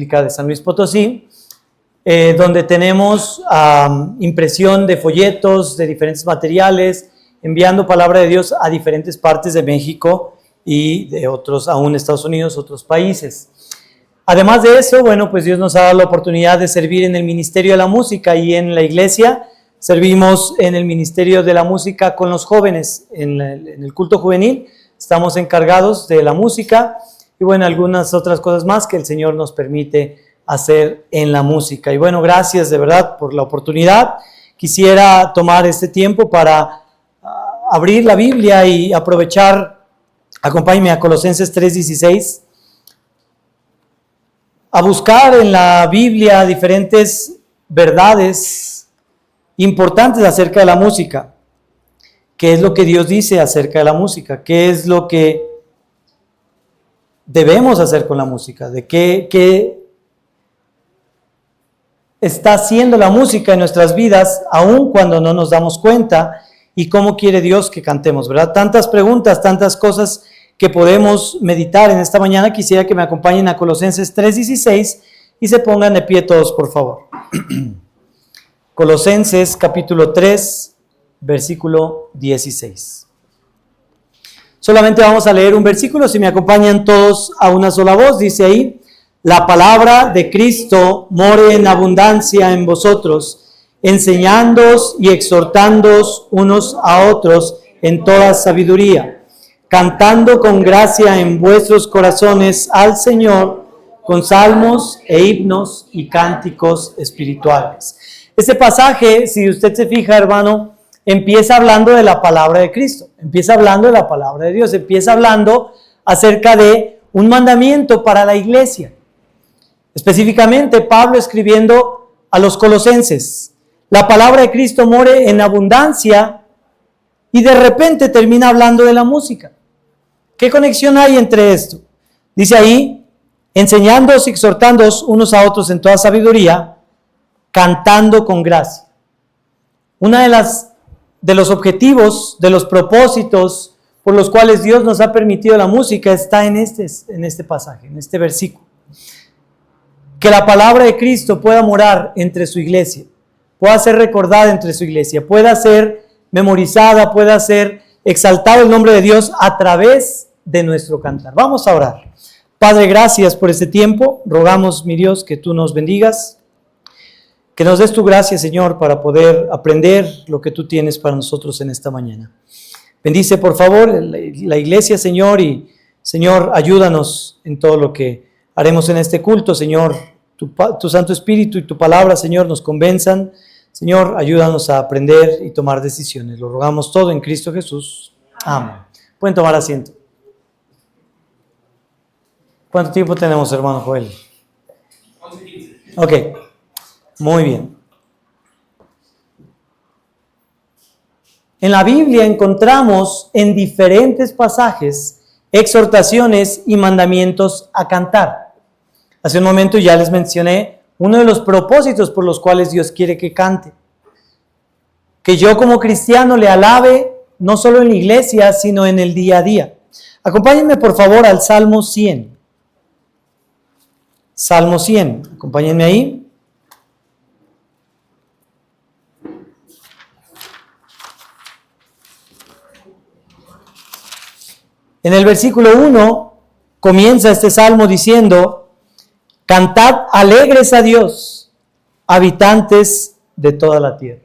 Bíblica de San Luis Potosí, donde tenemos impresión de folletos de diferentes materiales, enviando palabra de Dios a diferentes partes de México y de otros, aún Estados Unidos, otros países. Además de eso, bueno, pues Dios nos ha dado la oportunidad de servir en el Ministerio de la Música y en la iglesia. Servimos en el Ministerio de la Música con los jóvenes, en el culto juvenil. Estamos encargados de la música y bueno, algunas otras cosas más que el Señor nos permite hacer en la música. Y bueno, gracias de verdad por la oportunidad. Quisiera tomar este tiempo para abrir la Biblia y aprovechar, acompáñenme a Colosenses 3:16, a buscar en la Biblia diferentes verdades importantes acerca de la música. ¿Qué es lo que Dios dice acerca de la música? ¿Qué es lo que debemos hacer con la música? ¿De qué está haciendo la música en nuestras vidas, aun cuando no nos damos cuenta? ¿Y cómo quiere Dios que cantemos? ¿Verdad? Tantas preguntas, tantas cosas que podemos meditar en esta mañana. Quisiera que me acompañen a Colosenses 3:16 y se pongan de pie todos, por favor. Colosenses capítulo 3, versículo 16. Solamente vamos a leer un versículo, si me acompañan todos a una sola voz. Dice ahí: la palabra de Cristo more en abundancia en vosotros, enseñándoos y exhortándoos unos a otros en toda sabiduría, cantando con gracia en vuestros corazones al Señor, con salmos e himnos y cánticos espirituales. Este pasaje, si usted se fija, hermano, empieza hablando de la palabra de Cristo, empieza hablando de la palabra de Dios, empieza hablando acerca de un mandamiento para la iglesia. Específicamente, Pablo escribiendo a los colosenses, la palabra de Cristo more en abundancia, y de repente termina hablando de la música. ¿Qué conexión hay entre esto? Dice ahí, enseñándoos y exhortándoos unos a otros en toda sabiduría, cantando con gracia. Una de los objetivos, de los propósitos por los cuales Dios nos ha permitido la música está en este pasaje, en este versículo. Que la palabra de Cristo pueda morar entre su iglesia, pueda ser recordada entre su iglesia, pueda ser memorizada, pueda ser exaltado el nombre de Dios a través de nuestro cantar. Vamos a orar. Padre, gracias por este tiempo. Rogamos, mi Dios, que tú nos bendigas, que nos des tu gracia, Señor, para poder aprender lo que tú tienes para nosotros en esta mañana. Bendice, por favor, la iglesia, Señor, y, Señor, ayúdanos en todo lo que haremos en este culto, Señor. Tu Santo Espíritu y tu palabra, Señor, nos convenzan. Señor, ayúdanos a aprender y tomar decisiones. Lo rogamos todo en Cristo Jesús. Amén. Pueden tomar asiento. ¿Cuánto tiempo tenemos, hermano Joel? 11:15. Ok, muy bien. En la Biblia encontramos en diferentes pasajes exhortaciones y mandamientos a cantar. Hace un momento ya les mencioné uno de los propósitos por los cuales Dios quiere que cante. Que yo como cristiano le alabe no solo en la iglesia, sino en el día a día. Acompáñenme por favor al Salmo 100. Salmo 100, acompáñenme ahí. En el versículo 1 comienza este salmo diciendo: cantad alegres a Dios, habitantes de toda la tierra.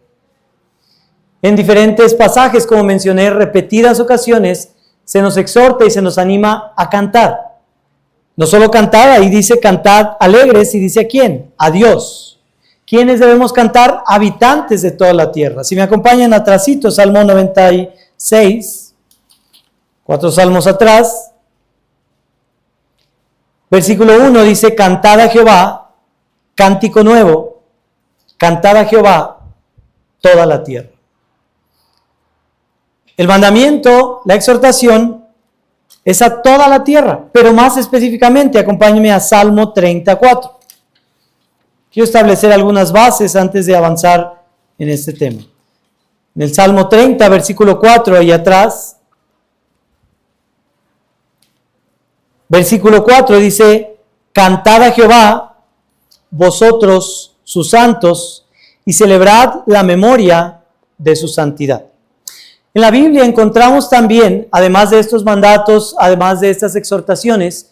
En diferentes pasajes, como mencioné, repetidas ocasiones, se nos exhorta y se nos anima a cantar. No solo cantar, ahí dice cantad alegres, y dice ¿a quién? A Dios. ¿Quiénes debemos cantar? Habitantes de toda la tierra. Si me acompañan atrásito, Salmo 96, 4 salmos atrás, versículo 1 dice: cantad a Jehová, cántico nuevo, cantad a Jehová toda la tierra. El mandamiento, la exhortación, es a toda la tierra, pero más específicamente, acompáñenme a Salmo 34. Quiero establecer algunas bases antes de avanzar en este tema. En el Salmo 30, versículo 4, ahí atrás, versículo 4 dice: cantad a Jehová, vosotros sus santos y celebrad la memoria de su santidad. En la Biblia encontramos también, además de estos mandatos, además de estas exhortaciones,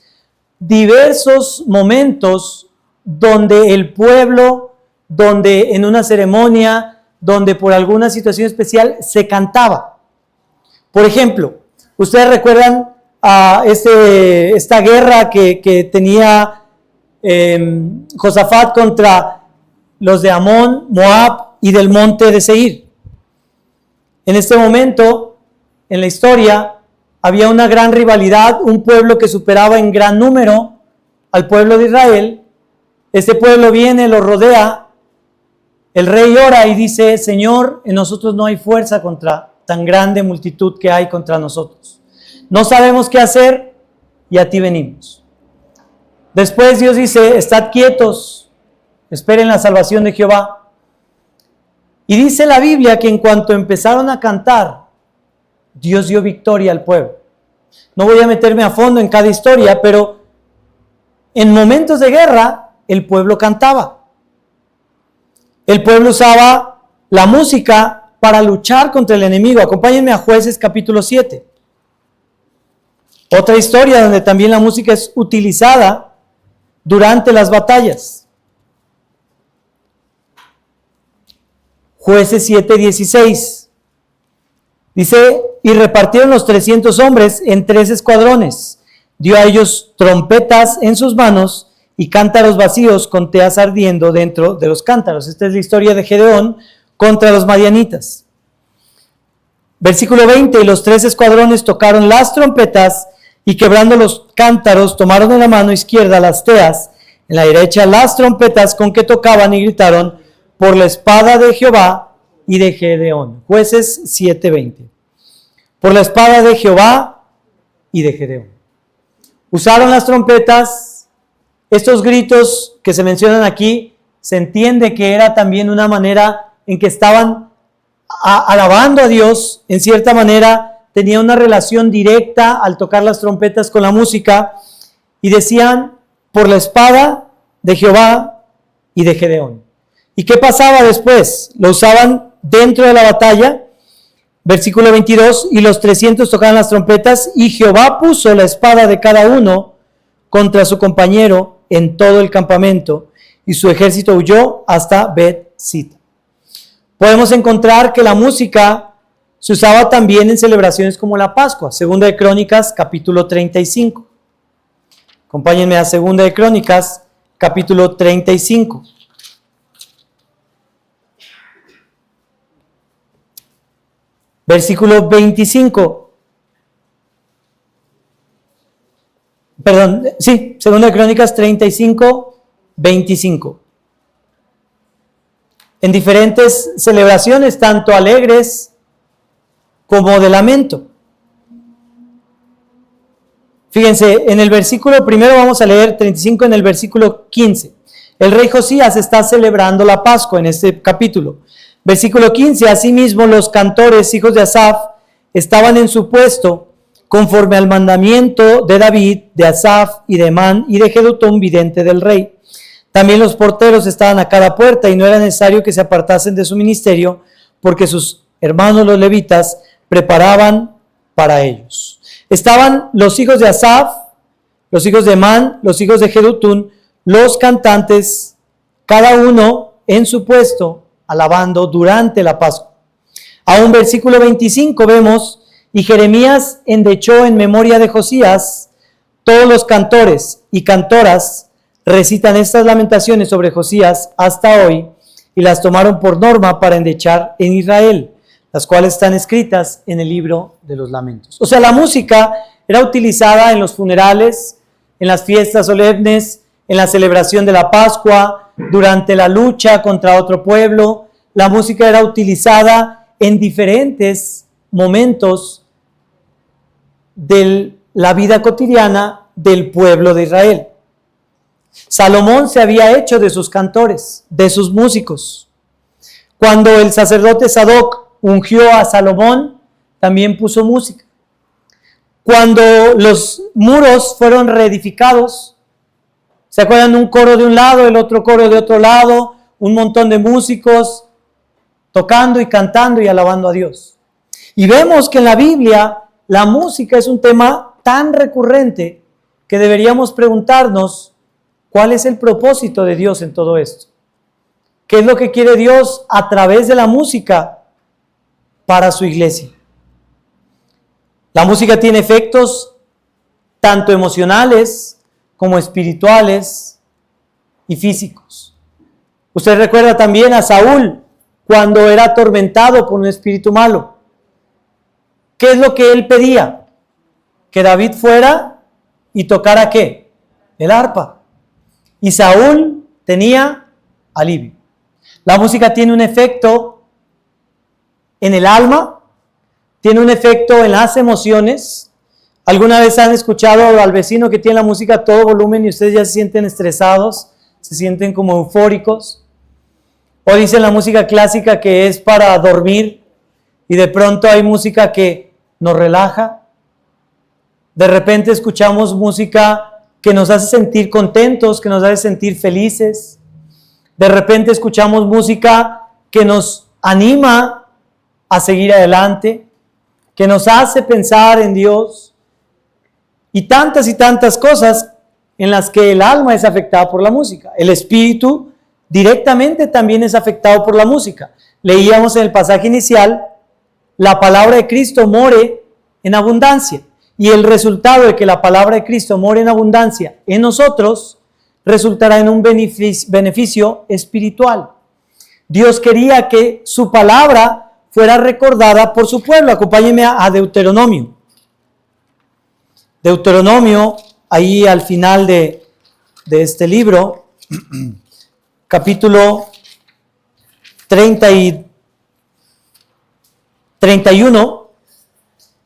diversos momentos donde el pueblo, donde en una ceremonia, donde por alguna situación especial se cantaba. Por ejemplo, ustedes recuerdan a esta guerra que tenía Josafat contra los de Amón, Moab y del monte de Seir. En este momento, en la historia, había una gran rivalidad, un pueblo que superaba en gran número al pueblo de Israel. Este pueblo viene, lo rodea, el rey ora y dice: Señor, en nosotros no hay fuerza contra tan grande multitud que hay contra nosotros. No sabemos qué hacer y a ti venimos. Después Dios dice: estad quietos, esperen la salvación de Jehová. Y dice la Biblia que en cuanto empezaron a cantar, Dios dio victoria al pueblo. No voy a meterme a fondo en cada historia, pero en momentos de guerra, el pueblo cantaba. El pueblo usaba la música para luchar contra el enemigo. Acompáñenme a Jueces capítulo 7. Otra historia donde también la música es utilizada durante las batallas. Jueces 7:16. Dice: y repartieron los 300 hombres en 3 escuadrones. Dio a ellos trompetas en sus manos y cántaros vacíos con teas ardiendo dentro de los cántaros. Esta es la historia de Gedeón contra los madianitas. Versículo 20: y los 3 escuadrones tocaron las trompetas y quebrando los cántaros tomaron en la mano izquierda las teas, en la derecha las trompetas con que tocaban y gritaron: por la espada de Jehová y de Gedeón. Jueces 7:20. Por la espada de Jehová y de Gedeón. Usaron las trompetas. Estos gritos que se mencionan aquí, se entiende que era también una manera en que estaban alabando a Dios. En cierta manera tenía una relación directa al tocar las trompetas con la música, y decían: por la espada de Jehová y de Gedeón. ¿Y qué pasaba después? Lo usaban dentro de la batalla. Versículo 22: y los 300 tocaban las trompetas, y Jehová puso la espada de cada uno contra su compañero en todo el campamento, y su ejército huyó hasta Bet-Sita. Podemos encontrar que la música se usaba también en celebraciones como la Pascua. Segunda de Crónicas, capítulo 35. Acompáñenme a Segunda de Crónicas, capítulo 35. Versículo 25. Segunda de Crónicas 35, 25. En diferentes celebraciones, tanto alegres como de lamento. Fíjense, en el versículo primero vamos a leer 35, en el versículo 15. El rey Josías está celebrando la Pascua en este capítulo. Versículo 15: asimismo los cantores, hijos de Asaf, estaban en su puesto, conforme al mandamiento de David, de Asaf y de Emán y de Jedutún, vidente del rey. También los porteros estaban a cada puerta, y no era necesario que se apartasen de su ministerio, porque sus hermanos los levitas preparaban para ellos. Estaban los hijos de Asaf, los hijos de Emán, los hijos de Jedutún, los cantantes, cada uno en su puesto, alabando durante la Pascua. A un versículo 25 vemos: y Jeremías endechó en memoria de Josías. Todos los cantores y cantoras recitan estas lamentaciones sobre Josías hasta hoy, y las tomaron por norma para endechar en Israel, las cuales están escritas en el libro de los lamentos. O sea, la música era utilizada en los funerales, en las fiestas solemnes, en la celebración de la Pascua, durante la lucha contra otro pueblo. La música era utilizada en diferentes momentos de la vida cotidiana del pueblo de Israel. Salomón se había hecho de sus cantores, de sus músicos. Cuando el sacerdote Sadoc ungió a Salomón, también puso música. Cuando los muros fueron reedificados, ¿Se acuerdan? Un coro de un lado, el otro coro de otro lado, un montón de músicos tocando y cantando y alabando a Dios. Y vemos que en la Biblia la música es un tema tan recurrente que deberíamos preguntarnos cuál es el propósito de Dios en todo esto. ¿Qué es lo que quiere Dios a través de la música para su iglesia? La música tiene efectos tanto emocionales como espirituales y físicos. Usted recuerda también a Saúl cuando era atormentado por un espíritu malo. ¿Qué es lo que él pedía? Que David fuera y tocara ¿qué? El arpa. Y Saúl tenía alivio. La música tiene un efecto en el alma, tiene un efecto en las emociones. ¿Alguna vez han escuchado al vecino que tiene la música a todo volumen y ustedes ya se sienten estresados, se sienten como eufóricos? O dicen la música clásica que es para dormir y de pronto hay música que nos relaja. De repente escuchamos música que nos hace sentir contentos, que nos hace sentir felices. De repente escuchamos música que nos anima a seguir adelante, que nos hace pensar en Dios y tantas cosas en las que el alma es afectada por la música. El espíritu directamente también es afectado por la música. Leíamos en el pasaje inicial, la palabra de Cristo more en abundancia y el resultado de que la palabra de Cristo more en abundancia en nosotros resultará en un beneficio espiritual. Dios quería que su palabra fuera recordada por su pueblo. Acompáñenme a Deuteronomio. Deuteronomio, ahí al final de este libro, capítulo 31,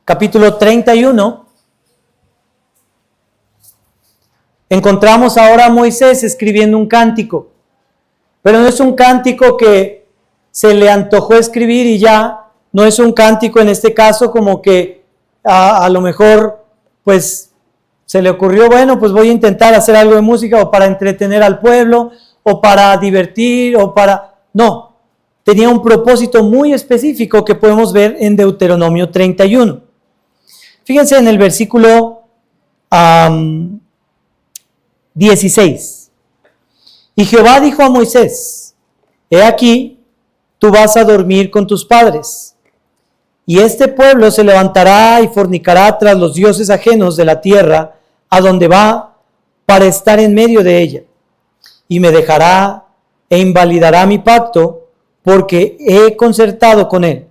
capítulo 31, encontramos ahora a Moisés escribiendo un cántico, pero no es un cántico que se le antojó escribir y ya, no es un cántico en este caso como que a lo mejor pues se le ocurrió, bueno, pues voy a intentar hacer algo de música o para entretener al pueblo o para divertir o para... No, tenía un propósito muy específico que podemos ver en Deuteronomio 31. Fíjense en el versículo 16. Y Jehová dijo a Moisés, he aquí, tú vas a dormir con tus padres, y este pueblo se levantará y fornicará tras los dioses ajenos de la tierra a donde va para estar en medio de ella, y me dejará e invalidará mi pacto porque he concertado con él,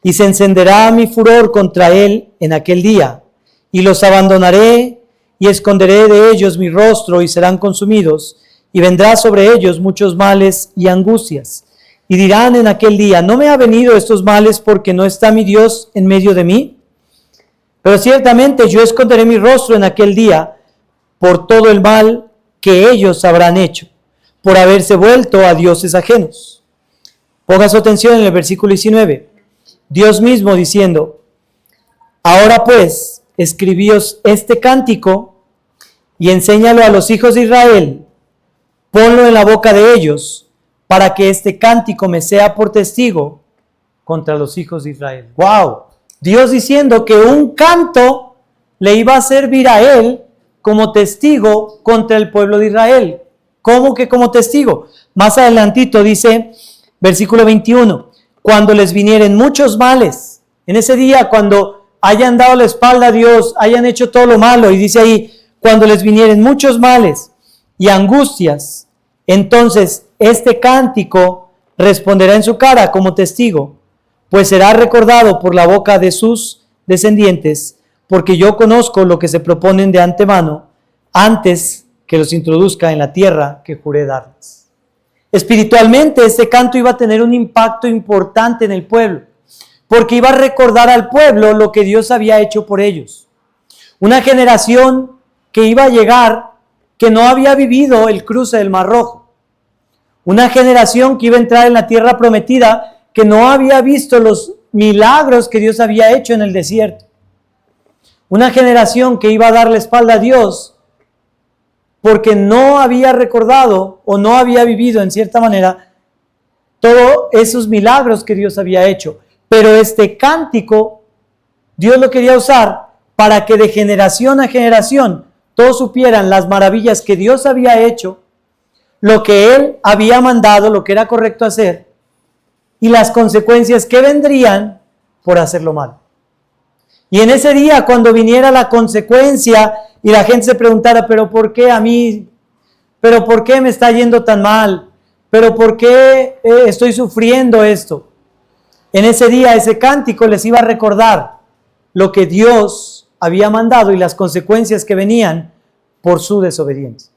y se encenderá mi furor contra él en aquel día, y los abandonaré y esconderé de ellos mi rostro y serán consumidos, y vendrá sobre ellos muchos males y angustias. Y dirán en aquel día, ¿no me ha venido estos males porque no está mi Dios en medio de mí? Pero ciertamente yo esconderé mi rostro en aquel día por todo el mal que ellos habrán hecho, por haberse vuelto a dioses ajenos. Ponga su atención en el versículo 19. Dios mismo diciendo, ahora pues, escribíos este cántico y enséñalo a los hijos de Israel, ponlo en la boca de ellos, para que este cántico me sea por testigo contra los hijos de Israel. ¡Wow! Dios diciendo que un canto le iba a servir a él como testigo contra el pueblo de Israel. ¿Cómo que como testigo? Más adelantito dice, versículo 21, cuando les vinieren muchos males, en ese día cuando hayan dado la espalda a Dios, hayan hecho todo lo malo, y dice ahí, cuando les vinieren muchos males y angustias, entonces este cántico responderá en su cara como testigo, pues será recordado por la boca de sus descendientes, porque yo conozco lo que se proponen de antemano, antes que los introduzca en la tierra que juré darles. Espiritualmente, este canto iba a tener un impacto importante en el pueblo, porque iba a recordar al pueblo lo que Dios había hecho por ellos. Una generación que iba a llegar, que no había vivido el cruce del Mar Rojo. Una generación que iba a entrar en la tierra prometida, que no había visto los milagros que Dios había hecho en el desierto. Una generación que iba a dar la espalda a Dios porque no había recordado o no había vivido en cierta manera todos esos milagros que Dios había hecho. Pero este cántico Dios lo quería usar para que de generación a generación todos supieran las maravillas que Dios había hecho, lo que Él había mandado, lo que era correcto hacer, y las consecuencias que vendrían por hacerlo mal. Y en ese día, cuando viniera la consecuencia y la gente se preguntara, ¿pero por qué a mí? ¿Pero por qué me está yendo tan mal? ¿Pero por qué estoy sufriendo esto? En ese día, ese cántico les iba a recordar lo que Dios había mandado y las consecuencias que venían por su desobediencia.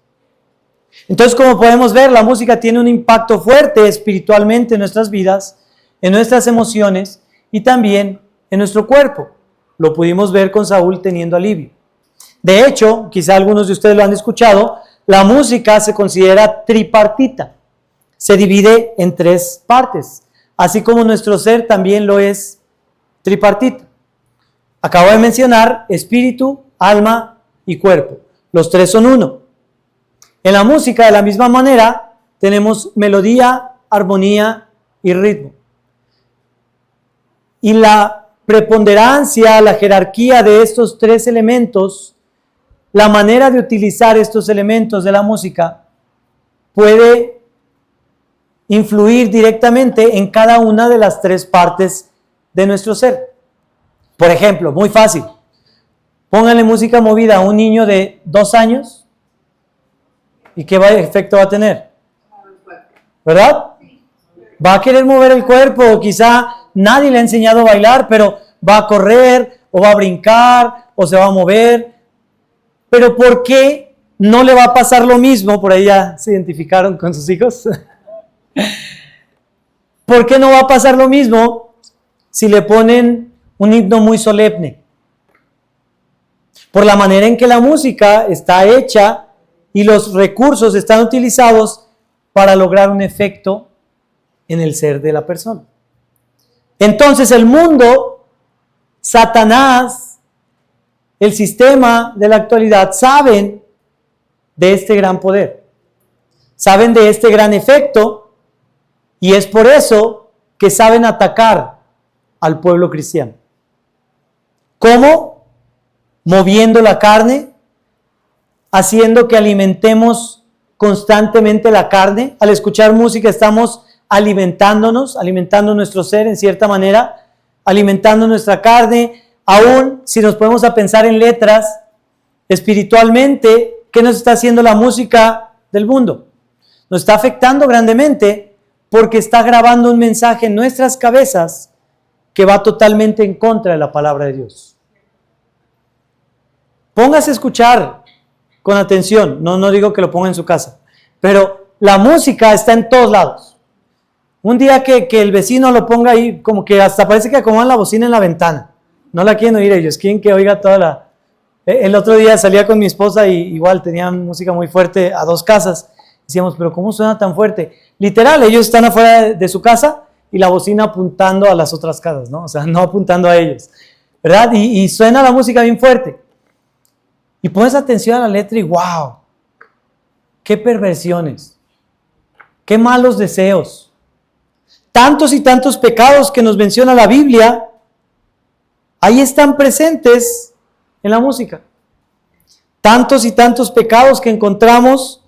Entonces, como podemos ver, la música tiene un impacto fuerte espiritualmente en nuestras vidas, en nuestras emociones y también en nuestro cuerpo. Lo pudimos ver con Saúl teniendo alivio. De hecho, quizá algunos de ustedes lo han escuchado, la música se considera tripartita. Se divide en 3 partes, así como nuestro ser también lo es tripartito. Acabo de mencionar espíritu, alma y cuerpo. Los 3 son uno. En la música, de la misma manera, tenemos melodía, armonía y ritmo. Y la preponderancia, la jerarquía de estos 3 elementos, la manera de utilizar estos elementos de la música puede influir directamente en cada una de las 3 partes de nuestro ser. Por ejemplo, muy fácil, pónganle música movida a un niño de 2 años y ¿qué efecto va a tener? ¿Verdad? Va a querer mover el cuerpo, quizá nadie le ha enseñado a bailar, pero va a correr o va a brincar o se va a mover. Pero ¿por qué no le va a pasar lo mismo? Por ahí ya se identificaron con sus hijos. ¿Por qué no va a pasar lo mismo si le ponen un himno muy solemne? Por la manera en que la música está hecha y los recursos están utilizados para lograr un efecto en el ser de la persona. Entonces el mundo, Satanás, el sistema de la actualidad saben de este gran poder, saben de este gran efecto y es por eso que saben atacar al pueblo cristiano. ¿Cómo? Moviendo la carne, haciendo que alimentemos constantemente la carne. Al escuchar música estamos alimentándonos, alimentando nuestro ser en cierta manera, alimentando nuestra carne. Aún si nos ponemos a pensar en letras, espiritualmente, ¿qué nos está haciendo la música del mundo? Nos está afectando grandemente porque está grabando un mensaje en nuestras cabezas que va totalmente en contra de la palabra de Dios. Póngase a escuchar con atención, no digo que lo ponga en su casa, pero la música está en todos lados. Un día que el vecino lo ponga ahí, como que hasta parece que acomodan la bocina en la ventana. No la quieren oír ellos, quieren que oiga toda la... El otro día salía con mi esposa y igual tenían música muy fuerte a 2 casas. Decíamos, pero ¿cómo suena tan fuerte? Literal, ellos están afuera de su casa y la bocina apuntando a las otras casas, ¿no? O sea, no apuntando a ellos, ¿verdad? Y suena la música bien fuerte. Y pones atención a la letra y ¡wow! ¡Qué perversiones! ¡Qué malos deseos! Tantos y tantos pecados que nos menciona la Biblia, ahí están presentes en la música. Tantos y tantos pecados que encontramos,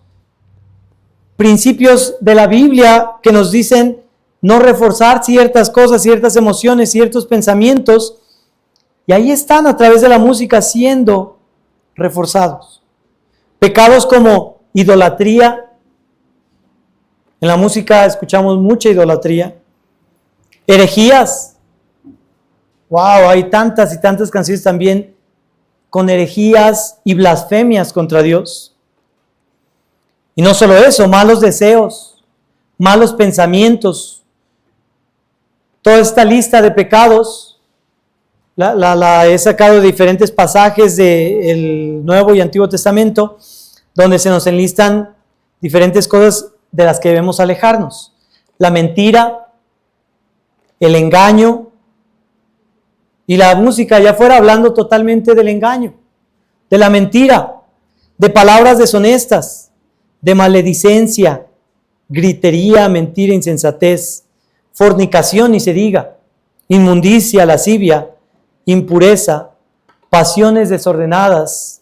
principios de la Biblia que nos dicen no reforzar ciertas cosas, ciertas emociones, ciertos pensamientos, y ahí están a través de la música siendo reforzados. Pecados como idolatría. En la música escuchamos mucha idolatría. Herejías. Wow, hay tantas y tantas canciones también con herejías y blasfemias contra Dios. Y no solo eso, malos deseos, malos pensamientos. Toda esta lista de pecados la he sacado de diferentes pasajes del Nuevo y Antiguo Testamento, donde se nos enlistan diferentes cosas de las que debemos alejarnos. La mentira, el engaño, y la música allá afuera hablando totalmente del engaño, de la mentira. de palabras deshonestas, de maledicencia, gritería, mentira, insensatez, fornicación ni se diga, inmundicia, lascivia, impureza, pasiones desordenadas,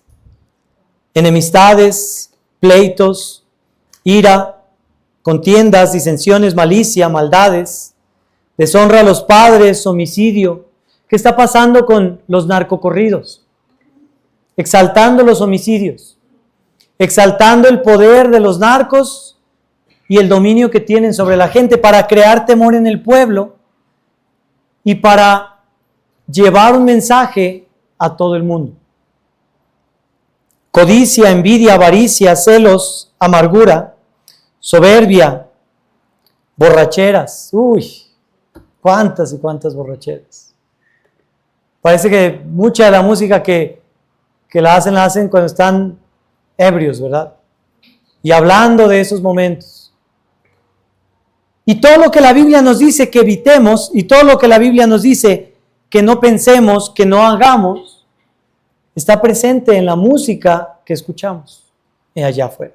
enemistades, pleitos, ira, contiendas, disensiones, malicia, maldades, deshonra a los padres, homicidio. ¿Qué está pasando con los narcocorridos? Exaltando los homicidios, exaltando el poder de los narcos y el dominio que tienen sobre la gente para crear temor en el pueblo y para llevar un mensaje a todo el mundo. Codicia, envidia, avaricia, celos, amargura, soberbia, borracheras. Uy, cuántas y cuántas borracheras. Parece que mucha de la música que la hacen cuando están ebrios, ¿verdad? Y hablando de esos momentos. Y todo lo que la Biblia nos dice que evitemos, y todo lo que la Biblia nos dice que no pensemos, que no hagamos, está presente en la música que escuchamos allá afuera.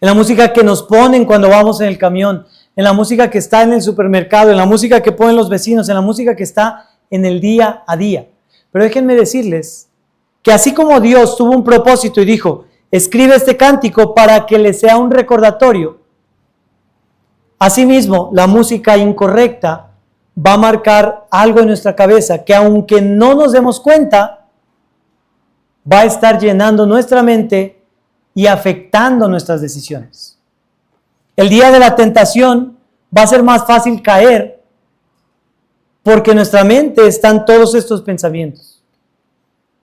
En la música que nos ponen cuando vamos en el camión, en la música que está en el supermercado, en la música que ponen los vecinos, en la música que está en el día a día. Pero déjenme decirles que así como Dios tuvo un propósito y dijo, escribe este cántico para que le sea un recordatorio, asimismo la música incorrecta va a marcar algo en nuestra cabeza que aunque no nos demos cuenta, va a estar llenando nuestra mente y afectando nuestras decisiones. El día de la tentación va a ser más fácil caer porque en nuestra mente están todos estos pensamientos,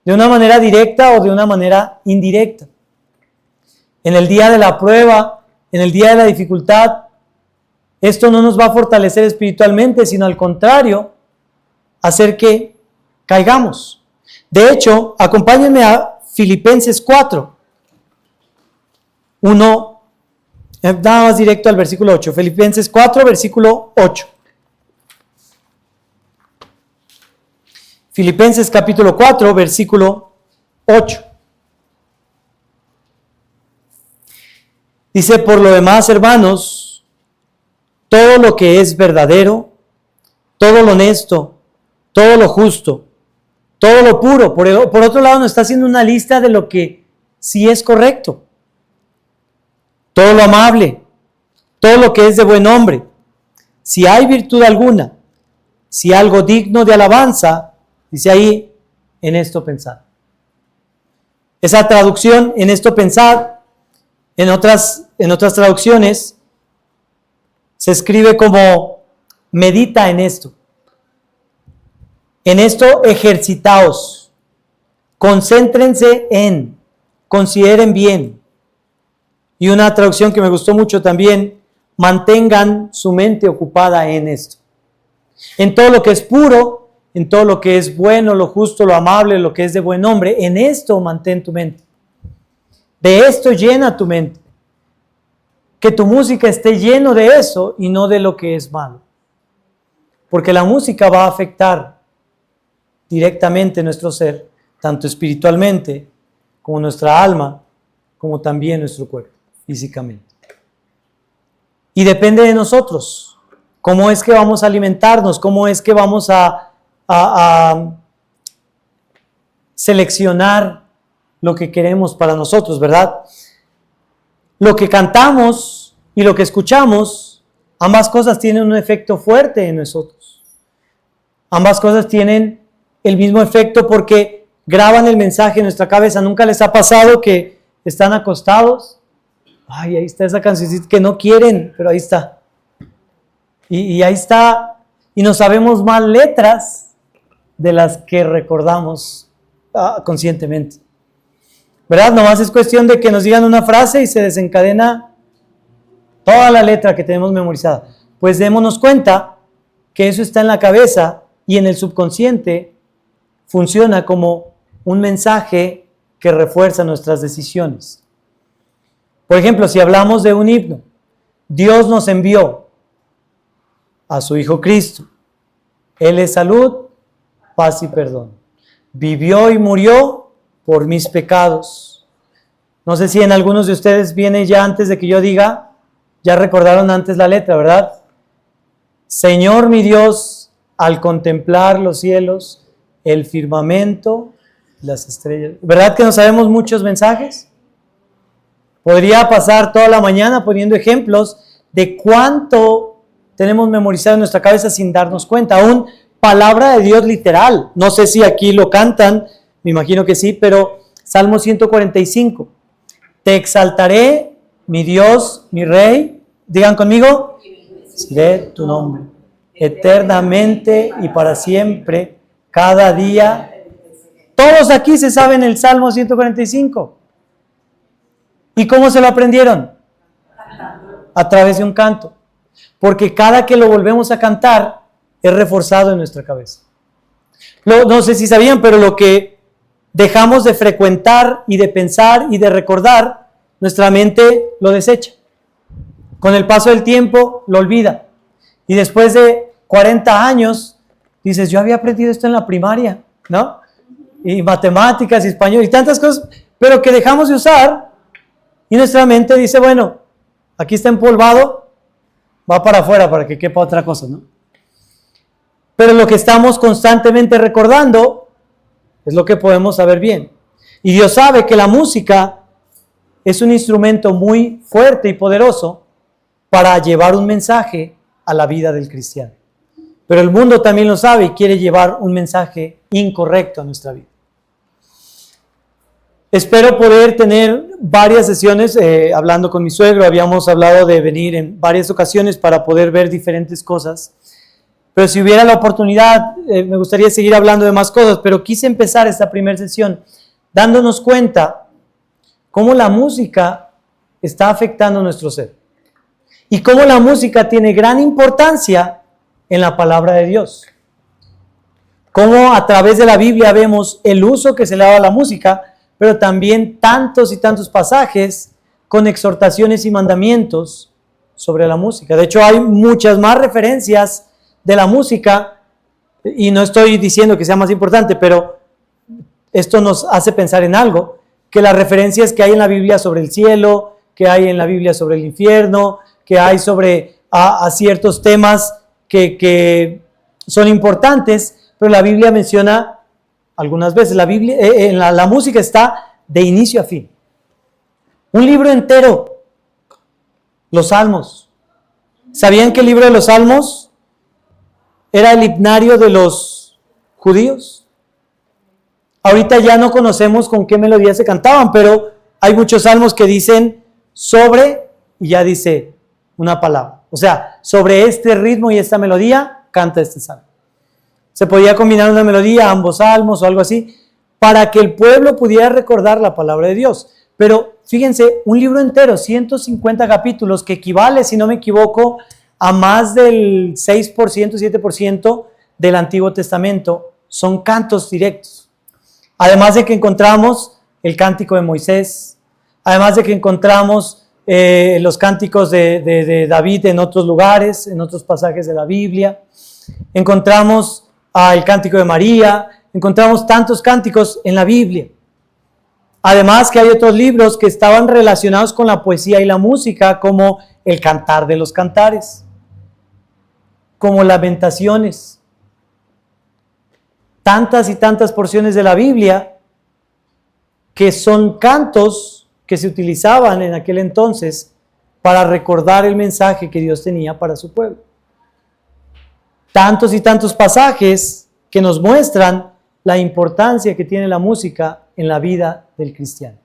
de una manera directa o de una manera indirecta. En el día de la prueba, en el día de la dificultad, esto no nos va a fortalecer espiritualmente, sino al contrario, hacer que caigamos. De hecho, acompáñenme a Filipenses 4. Nada más directo al versículo 8. Filipenses 4, versículo 8. Filipenses capítulo 4, versículo 8. Dice, por lo demás, hermanos, todo lo que es verdadero, todo lo honesto, todo lo justo, todo lo puro. Por otro lado, nos está haciendo una lista de lo que sí es correcto. Todo lo amable, todo lo que es de buen nombre. Si hay virtud alguna, si algo digno de alabanza, dice ahí, en esto pensad. Esa traducción, en esto pensad, en otras traducciones, se escribe como medita en esto. En esto ejercitaos, concéntrense en, consideren bien. Y una traducción que me gustó mucho también, mantengan su mente ocupada en esto. En todo lo que es puro, en todo lo que es bueno, lo justo, lo amable, lo que es de buen nombre, en esto mantén tu mente. De esto llena tu mente. Que tu música esté lleno de eso y no de lo que es malo. Porque la música va a afectar directamente nuestro ser, tanto espiritualmente como nuestra alma, como también nuestro cuerpo, físicamente. Y depende de nosotros, cómo es que vamos a alimentarnos, cómo es que vamos a seleccionar lo que queremos para nosotros, ¿verdad? Lo que cantamos y lo que escuchamos, ambas cosas tienen un efecto fuerte en nosotros. Ambas cosas tienen el mismo efecto porque graban el mensaje en nuestra cabeza. ¿Nunca les ha pasado que están acostados? Ay, ahí está esa cancioncita que no quieren, pero ahí está. Y ahí está. Y no sabemos más letras de las que recordamos conscientemente. ¿Verdad? Nomás es cuestión de que nos digan una frase y se desencadena toda la letra que tenemos memorizada. Pues démonos cuenta que eso está en la cabeza y en el subconsciente funciona como un mensaje que refuerza nuestras decisiones. Por ejemplo, si hablamos de un himno, Dios nos envió a su Hijo Cristo. Él es salud, paz y perdón. Vivió y murió por mis pecados. No sé si en algunos de ustedes viene ya antes de que yo diga, ya recordaron antes la letra, ¿verdad? Señor mi Dios, al contemplar los cielos, el firmamento, las estrellas. ¿Verdad que no sabemos muchos mensajes? Podría pasar toda la mañana poniendo ejemplos de cuánto tenemos memorizado en nuestra cabeza sin darnos cuenta. Aún palabra de Dios literal. No sé si aquí lo cantan, me imagino que sí, pero Salmo 145. Te exaltaré, mi Dios, mi Rey. Digan conmigo, de tu nombre, eternamente y para siempre, cada día. Todos aquí se saben el Salmo 145. ¿Y cómo se lo aprendieron? A través de un canto. Porque cada que lo volvemos a cantar, es reforzado en nuestra cabeza. No sé si sabían, pero lo que dejamos de frecuentar y de pensar y de recordar, nuestra mente lo desecha. Con el paso del tiempo, lo olvida. Y después de 40 años, dices, yo había aprendido esto en la primaria, ¿no? Y matemáticas, y español, y tantas cosas, pero que dejamos de usar, y nuestra mente dice, bueno, aquí está empolvado, va para afuera para que quepa otra cosa, ¿no? Pero lo que estamos constantemente recordando es lo que podemos saber bien. Y Dios sabe que la música es un instrumento muy fuerte y poderoso para llevar un mensaje a la vida del cristiano. Pero el mundo también lo sabe y quiere llevar un mensaje incorrecto a nuestra vida. Espero poder tener varias sesiones hablando con mi suegro. Habíamos hablado de venir en varias ocasiones para poder ver diferentes cosas. Pero si hubiera la oportunidad, me gustaría seguir hablando de más cosas, pero quise empezar esta primera sesión dándonos cuenta cómo la música está afectando nuestro ser y cómo la música tiene gran importancia en la palabra de Dios. Cómo a través de la Biblia vemos el uso que se le da a la música, pero también tantos y tantos pasajes con exhortaciones y mandamientos sobre la música. De hecho, hay muchas más referencias de la música, y no estoy diciendo que sea más importante, pero esto nos hace pensar en algo, que las referencias que hay en la Biblia sobre el cielo, que hay en la Biblia sobre el infierno, que hay sobre a ciertos temas que son importantes, pero la Biblia menciona algunas veces, la música está de inicio a fin. Un libro entero, los Salmos. ¿Sabían que el libro de los Salmos era el himnario de los judíos? Ahorita ya no conocemos con qué melodía se cantaban, pero hay muchos salmos que dicen sobre, y ya dice una palabra. O sea, sobre este ritmo y esta melodía, canta este salmo. Se podía combinar una melodía, ambos salmos o algo así, para que el pueblo pudiera recordar la palabra de Dios. Pero fíjense, un libro entero, 150 capítulos, que equivale, si no me equivoco, a más del 6%, 7% del Antiguo Testamento, son cantos directos. Además de que encontramos el cántico de Moisés, además de que encontramos los cánticos de David en otros lugares, en otros pasajes de la Biblia, encontramos el cántico de María, encontramos tantos cánticos en la Biblia. Además que hay otros libros que estaban relacionados con la poesía y la música, como el Cantar de los Cantares, como Lamentaciones. Tantas y tantas porciones de la Biblia que son cantos que se utilizaban en aquel entonces para recordar el mensaje que Dios tenía para su pueblo. Tantos y tantos pasajes que nos muestran la importancia que tiene la música en la vida del cristiano.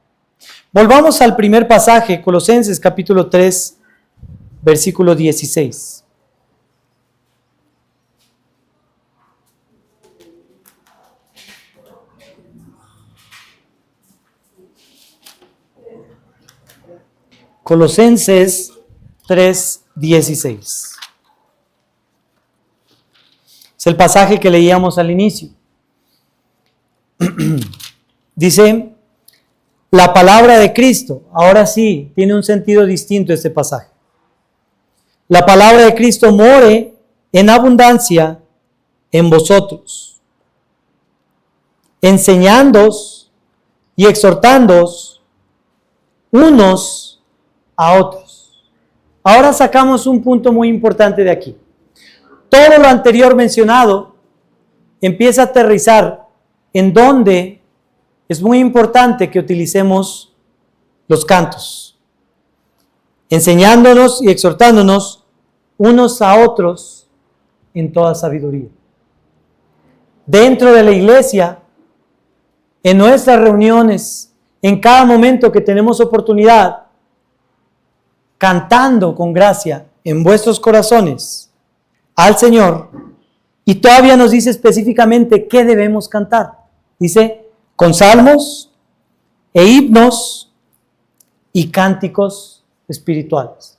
Volvamos al primer pasaje, Colosenses capítulo 3, versículo 16. Colosenses 3:16. Es el pasaje que leíamos al inicio. Dice, la palabra de Cristo, ahora sí, tiene un sentido distinto este pasaje. La palabra de Cristo more en abundancia en vosotros, enseñándoos y exhortándoos unos a otros. Ahora sacamos un punto muy importante de aquí. Todo lo anterior mencionado empieza a aterrizar en donde es muy importante que utilicemos los cantos, enseñándonos y exhortándonos unos a otros en toda sabiduría. Dentro de la iglesia, en nuestras reuniones, en cada momento que tenemos oportunidad, cantando con gracia en vuestros corazones al Señor, y todavía nos dice específicamente qué debemos cantar. Dice, con salmos e himnos y cánticos espirituales.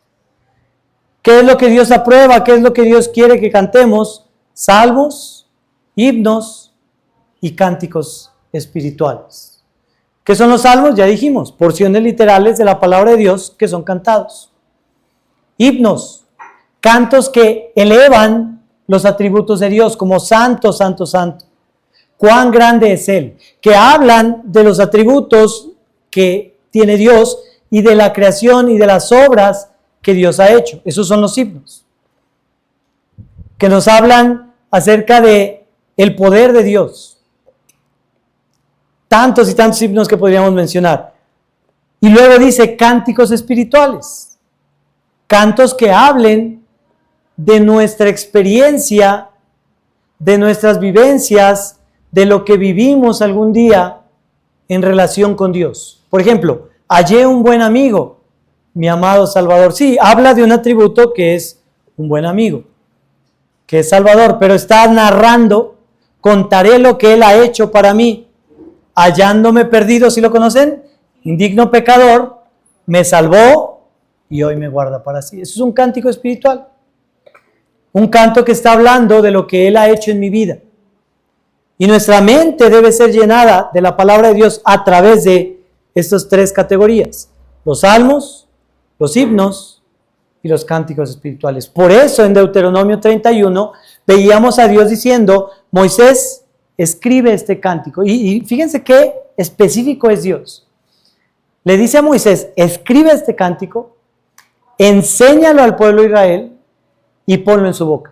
¿Qué es lo que Dios aprueba? ¿Qué es lo que Dios quiere que cantemos? Salmos, himnos y cánticos espirituales. ¿Qué son los salmos? Ya dijimos, porciones literales de la palabra de Dios que son cantados. Himnos, cantos que elevan los atributos de Dios, como santo, santo, santo. Cuán grande es Él, que hablan de los atributos que tiene Dios y de la creación y de las obras que Dios ha hecho. Esos son los himnos, que nos hablan acerca de el poder de Dios. Tantos y tantos himnos que podríamos mencionar. Y luego dice cánticos espirituales, cantos que hablen de nuestra experiencia, de nuestras vivencias, de lo que vivimos algún día en relación con Dios. Por ejemplo, hallé un buen amigo, mi amado Salvador. Sí, habla de un atributo que es un buen amigo, que es Salvador, pero está narrando, contaré lo que Él ha hecho para mí, hallándome perdido, ¿sí lo conocen? Indigno pecador, me salvó y hoy me guarda para sí. Eso es un cántico espiritual. Un canto que está hablando de lo que Él ha hecho en mi vida. Y nuestra mente debe ser llenada de la palabra de Dios a través de estas tres categorías: los salmos, los himnos y los cánticos espirituales. Por eso en Deuteronomio 31 veíamos a Dios diciendo, Moisés, escribe este cántico. Y fíjense qué específico es Dios. Le dice a Moisés, escribe este cántico, enséñalo al pueblo de Israel y ponlo en su boca.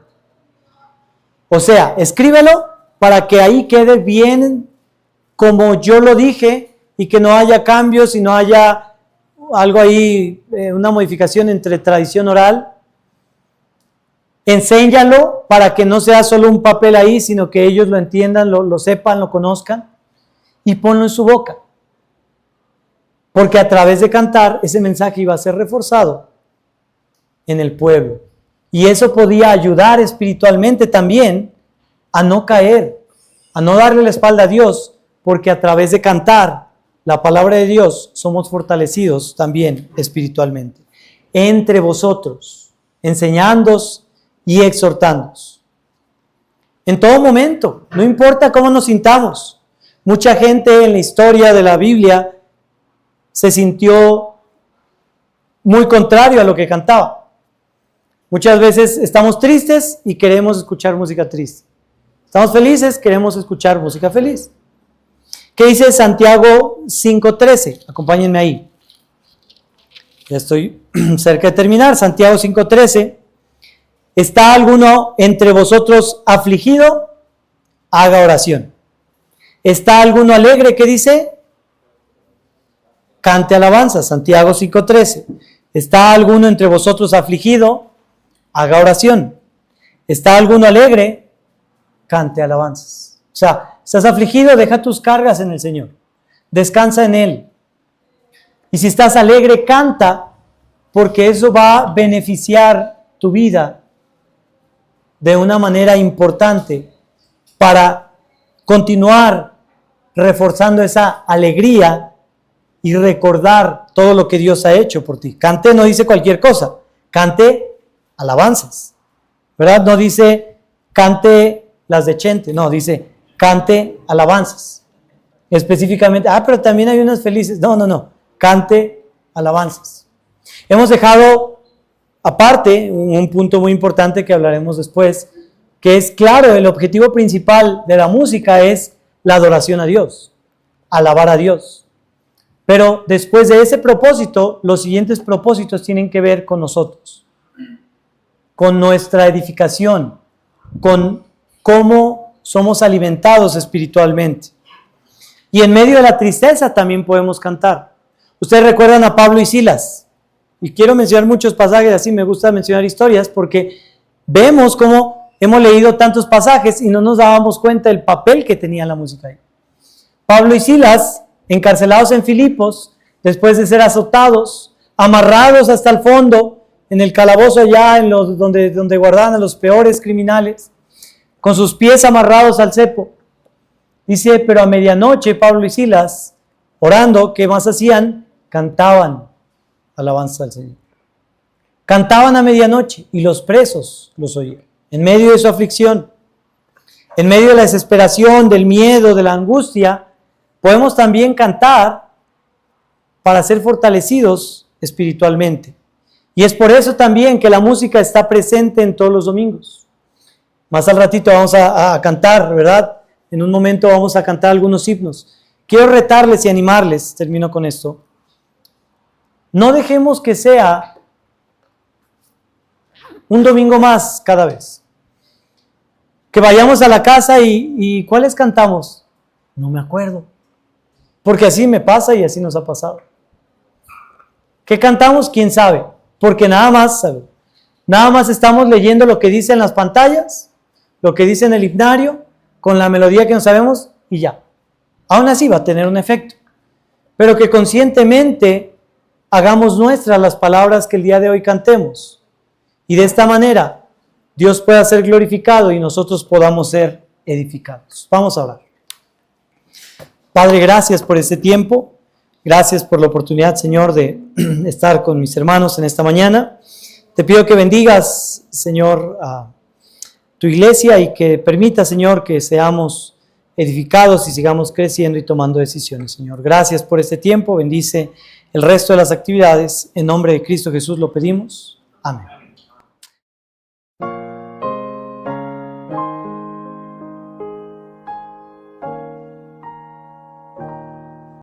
O sea, escríbelo para que ahí quede bien como yo lo dije y que no haya cambios y no haya algo ahí, una modificación entre tradición oral. Enséñalo para que no sea solo un papel ahí, sino que ellos lo entiendan, lo sepan, lo conozcan, y ponlo en su boca. Porque a través de cantar, ese mensaje iba a ser reforzado en el pueblo. Y eso podía ayudar espiritualmente también a no caer, a no darle la espalda a Dios, porque a través de cantar la palabra de Dios somos fortalecidos también espiritualmente. Entre vosotros, enseñándoos y exhortándoos. En todo momento, no importa cómo nos sintamos. Mucha gente en la historia de la Biblia se sintió muy contrario a lo que cantaba. Muchas veces estamos tristes y queremos escuchar música triste. Estamos felices, queremos escuchar música feliz. ¿Qué dice Santiago 5:13? Acompáñenme ahí. Ya estoy cerca de terminar. Santiago 5:13. ¿Está alguno entre vosotros afligido? Haga oración. ¿Está alguno alegre? ¿Qué dice? Cante alabanza. Santiago 5:13. ¿Está alguno entre vosotros afligido? Haga oración. ¿Está alguno alegre? Cante alabanzas. O sea, estás afligido, deja tus cargas en el Señor. Descansa en Él. Y si estás alegre, canta, porque eso va a beneficiar tu vida de una manera importante para continuar reforzando esa alegría y recordar todo lo que Dios ha hecho por ti. Cante no dice cualquier cosa, cante alabanzas, ¿verdad? No dice cante las de Chente, no, dice cante alabanzas. Específicamente, pero también hay unas felices. No, cante alabanzas. Hemos dejado aparte un punto muy importante que hablaremos después, que es claro, el objetivo principal de la música es la adoración a Dios, alabar a Dios. Pero después de ese propósito, los siguientes propósitos tienen que ver con nosotros, con nuestra edificación, con cómo somos alimentados espiritualmente. Y en medio de la tristeza también podemos cantar. Ustedes recuerdan a Pablo y Silas. Y quiero mencionar muchos pasajes, así me gusta mencionar historias, porque vemos cómo hemos leído tantos pasajes y no nos dábamos cuenta del papel que tenía la música ahí. Pablo y Silas, encarcelados en Filipos, después de ser azotados, amarrados hasta el fondo, en el calabozo allá, donde guardaban a los peores criminales, con sus pies amarrados al cepo. Dice, pero a medianoche Pablo y Silas, orando, ¿qué más hacían? Cantaban alabanza al Señor. Cantaban a medianoche y los presos los oían. En medio de su aflicción, en medio de la desesperación, del miedo, de la angustia, podemos también cantar para ser fortalecidos espiritualmente. Y es por eso también que la música está presente en todos los domingos. Más al ratito vamos a cantar, ¿verdad? En un momento vamos a cantar algunos himnos. Quiero retarles y animarles, termino con esto. No dejemos que sea un domingo más cada vez. Que vayamos a la casa y ¿cuáles cantamos? No me acuerdo. Porque así me pasa y así nos ha pasado. ¿Qué cantamos? ¿Quién sabe? Porque nada más estamos leyendo lo que dice en las pantallas, lo que dice en el himnario, con la melodía que no sabemos y ya. Aún así va a tener un efecto. Pero que conscientemente hagamos nuestras las palabras que el día de hoy cantemos. Y de esta manera Dios pueda ser glorificado y nosotros podamos ser edificados. Vamos a orar. Padre, gracias por este tiempo. Gracias por la oportunidad, Señor, de estar con mis hermanos en esta mañana. Te pido que bendigas, Señor, a tu iglesia y que permita, Señor, que seamos edificados y sigamos creciendo y tomando decisiones, Señor. Gracias por este tiempo. Bendice el resto de las actividades. En nombre de Cristo Jesús lo pedimos. Amén.